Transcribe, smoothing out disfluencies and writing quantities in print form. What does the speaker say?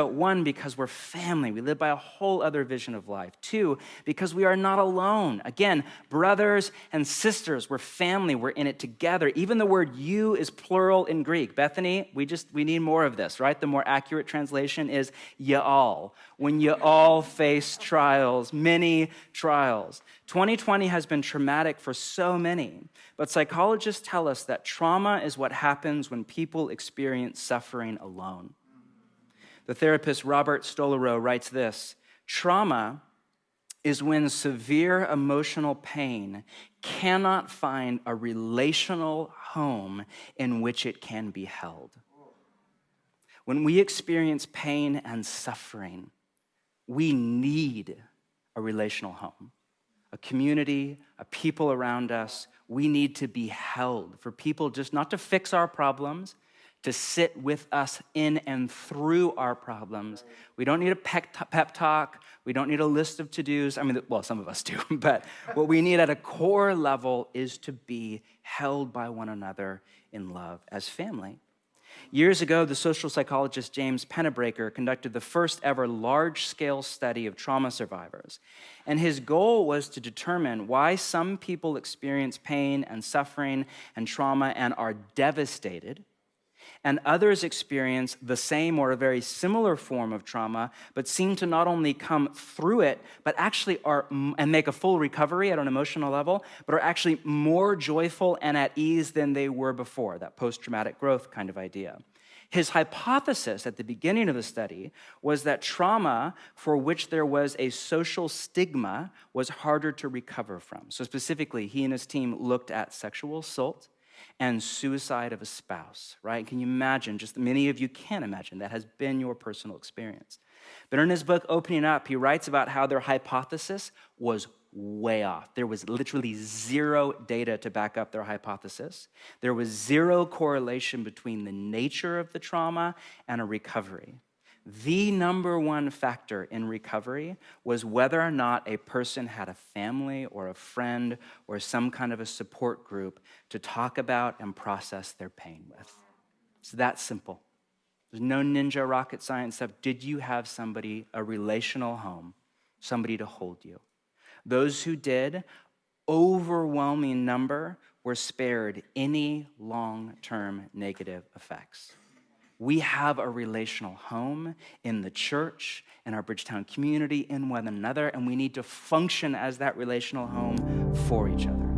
One, because we're family. We live by a whole other vision of life. Two, because we are not alone. Again, brothers and sisters, we're family. We're in it together. Even the word you is plural in Greek. Bethany, we need more of this, right? The more accurate translation is y'all. When you all face trials, many trials. 2020 has been traumatic for so many, but psychologists tell us that trauma is what happens when people experience suffering alone. The therapist Robert Stolorow writes this: trauma is when severe emotional pain cannot find a relational home in which it can be held. When we experience pain and suffering, we need a relational home, a community, a people around us. We need to be held, for people just not to fix our problems, to sit with us in and through our problems. We don't need a pep talk. We don't need a list of to-dos. I mean, well, some of us do, but what we need at a core level is to be held by one another in love as family. Years ago, the social psychologist James Pennebaker conducted the first ever large-scale study of trauma survivors. And his goal was to determine why some people experience pain and suffering and trauma and are devastated, and others experience the same or a very similar form of trauma, but seem to not only come through it, but actually and make a full recovery at an emotional level, but are actually more joyful and at ease than they were before, that post-traumatic growth kind of idea. His hypothesis at the beginning of the study was that trauma for which there was a social stigma was harder to recover from. So specifically, he and his team looked at sexual assault and suicide of a spouse, right? Can you imagine? Just many of you can imagine that has been your personal experience. But in his book, Opening Up, he writes about how their hypothesis was way off. There was literally zero data to back up their hypothesis. There was zero correlation between the nature of the trauma and a recovery. The number one factor in recovery was whether or not a person had a family or a friend or some kind of a support group to talk about and process their pain with. It's that simple. There's no ninja rocket science stuff. Did you have somebody, a relational home, somebody to hold you? Those who did, overwhelming number, were spared any long-term negative effects. We have a relational home in the church, in our Bridgetown community, in one another, and we need to function as that relational home for each other.